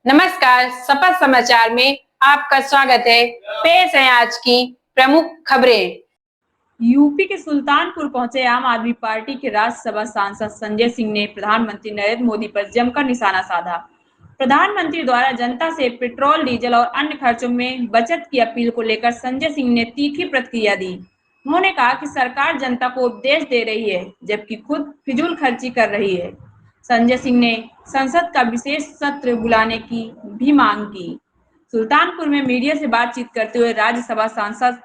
नमस्कार, शपथ समाचार में आपका स्वागत है। पेश है आज की प्रमुख खबरें। यूपी के सुल्तानपुर पहुंचे आम आदमी पार्टी के राज्यसभा सांसद संजय सिंह ने प्रधानमंत्री नरेंद्र मोदी पर जमकर निशाना साधा। प्रधानमंत्री द्वारा जनता से पेट्रोल, डीजल और अन्य खर्चों में बचत की अपील को लेकर संजय सिंह ने तीखी प्रतिक्रिया दी। उन्होंने कहा कि सरकार जनता को उपदेश दे रही है, जबकि खुद फिजूल खर्ची कर रही है। संजय सिंह ने संसद का विशेष सत्र बुलाने की भी मांग की। सुल्तानपुर में मीडिया से बातचीत करते हुए राज्यसभा सांसद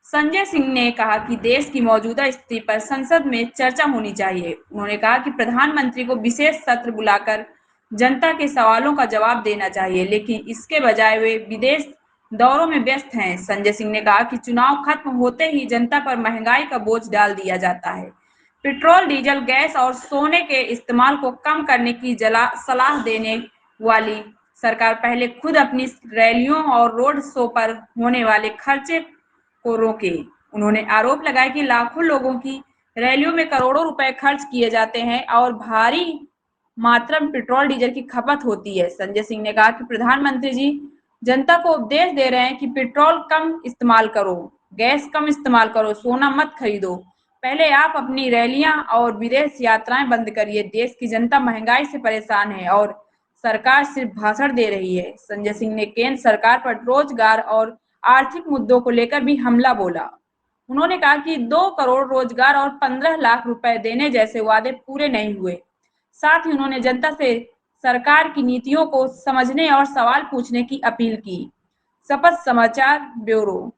संजय सिंह ने कहा कि देश की मौजूदा स्थिति पर संसद में चर्चा होनी चाहिए। उन्होंने कहा कि प्रधानमंत्री को विशेष सत्र बुलाकर जनता के सवालों का जवाब देना चाहिए, लेकिन इसके बजाय वे विदेश दौरों में व्यस्त हैं। संजय सिंह ने कहा कि चुनाव खत्म होते ही जनता पर महंगाई का बोझ डाल दिया जाता है। पेट्रोल, डीजल, गैस और सोने के इस्तेमाल को कम करने की सलाह देने वाली सरकार पहले खुद अपनी रैलियों और रोड शो पर होने वाले खर्चे को रोके। उन्होंने आरोप लगाया कि लाखों लोगों की रैलियों में करोड़ों रुपए खर्च किए जाते हैं और भारी मात्रा में पेट्रोल, डीजल की खपत होती है। संजय सिंह ने कहा कि प्रधानमंत्री जी जनता को उपदेश दे रहे हैं कि पेट्रोल कम इस्तेमाल करो, गैस कम इस्तेमाल करो, सोना मत खरीदो। पहले आप अपनी रैलियां और विदेश यात्राएं बंद करिए। देश की जनता महंगाई से परेशान है और सरकार सिर्फ भाषण दे रही है। संजय सिंह ने केंद्र सरकार पर रोजगार और आर्थिक मुद्दों को लेकर भी हमला बोला। उन्होंने कहा कि 2 करोड़ रोजगार और 15 लाख रुपए देने जैसे वादे पूरे नहीं हुए। साथ ही उन्होंने जनता से सरकार की नीतियों को समझने और सवाल पूछने की अपील की। शपथ समाचार ब्यूरो।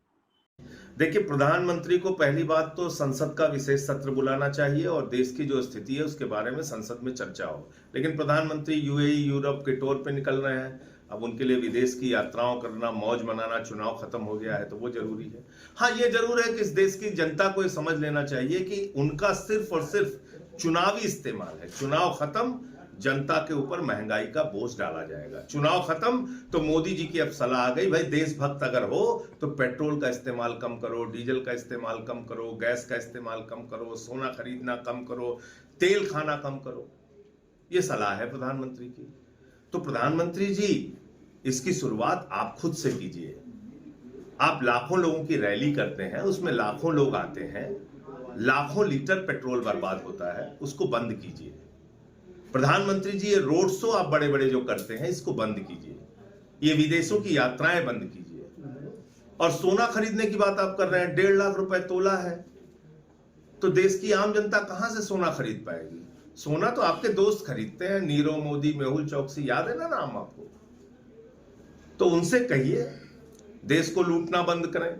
देखिए, प्रधानमंत्री को पहली बात तो संसद का विशेष सत्र बुलाना चाहिए और देश की जो स्थिति है उसके बारे में संसद में चर्चा हो। लेकिन प्रधानमंत्री यूएई, यूरोप के टूर पे निकल रहे हैं। अब उनके लिए विदेश की यात्राओं करना, मौज मनाना, चुनाव खत्म हो गया है तो वो जरूरी है। हाँ, ये जरूर है कि इस देश की जनता को ये समझ लेना चाहिए कि उनका सिर्फ और सिर्फ चुनावी इस्तेमाल है। चुनाव खत्म, जनता के ऊपर महंगाई का बोझ डाला जाएगा। चुनाव खत्म तो मोदी जी की अब सलाह आ गई, भाई देशभक्त अगर हो तो पेट्रोल का इस्तेमाल कम करो, डीजल का इस्तेमाल कम करो, गैस का इस्तेमाल कम करो, सोना खरीदना कम करो, तेल खाना कम करो। ये सलाह है प्रधानमंत्री की। तो प्रधानमंत्री जी, इसकी शुरुआत आप खुद से कीजिए। आप लाखों लोगों की रैली करते हैं, उसमें लाखों लोग आते हैं, लाखों लीटर पेट्रोल बर्बाद होता है, उसको बंद कीजिए। प्रधानमंत्री जी, ये रोड शो आप बड़े बड़े जो करते हैं इसको बंद कीजिए। ये विदेशों की यात्राएं बंद कीजिए। और सोना खरीदने की बात आप कर रहे हैं, 1.5 लाख रुपए तोला है, तो देश की आम जनता कहां से सोना खरीद पाएगी? सोना तो आपके दोस्त खरीदते हैं, नीरव मोदी, मेहुल चौकसी, याद है ना नाम आपको? तो उनसे कहिए देश को लूटना बंद करें।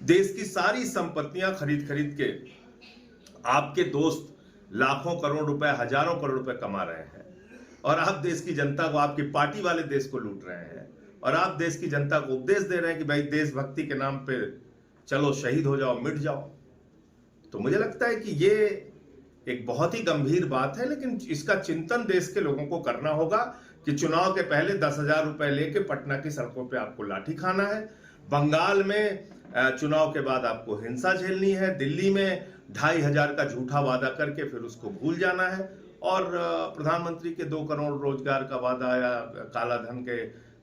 देश की सारी संपत्तियां खरीद खरीद के आपके दोस्त लाखों करोड़ रुपए, हजारों करोड़ रुपए कमा रहे हैं और आप देश की जनता को, आपकी पार्टी वाले देश को लूट रहे हैं और आप देश की जनता को उपदेश दे रहे हैं कि भाई देशभक्ति के नाम पे चलो शहीद हो जाओ, मिट जाओ। तो मुझे लगता है कि ये एक बहुत ही गंभीर बात है, लेकिन इसका चिंतन देश के लोगों को करना होगा कि चुनाव के पहले 10,000 रुपए लेके पटना की सड़कों पे आपको लाठी खाना है, बंगाल में चुनाव के बाद आपको हिंसा झेलनी है, दिल्ली में 2,500 का झूठा वादा करके फिर उसको भूल जाना है, और प्रधानमंत्री के 2 करोड़ रोजगार का वादा या काला धन के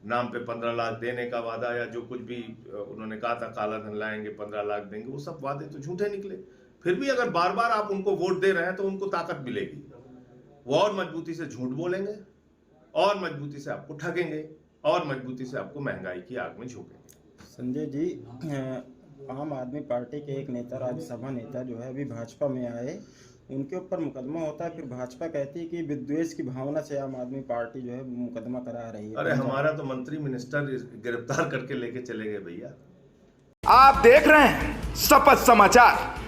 नाम पे 15 लाख देने का वादा, या जो कुछ भी उन्होंने कहा था काला धन लाएंगे 15 लाख देंगे, वो सब वादे तो झूठे निकले। फिर भी अगर बार बार आप उनको वोट दे रहे हैं तो उनको ताकत मिलेगी, वो और मजबूती से झूठ बोलेंगे और मजबूती से आपको ठगेंगे और मजबूती से आपको महंगाई की आग में झोंकेंगे। संजय जी, आम आदमी पार्टी के एक नेता, राज्यसभा नेता जो है अभी भाजपा में आए, उनके ऊपर मुकदमा होता है, फिर भाजपा कहती है कि विद्वेष की भावना से आम आदमी पार्टी जो है मुकदमा करा रही है। अरे हमारा तो मंत्री मिनिस्टर गिरफ्तार करके लेके चले गए भैया। आप देख रहे हैं शपथ समाचार।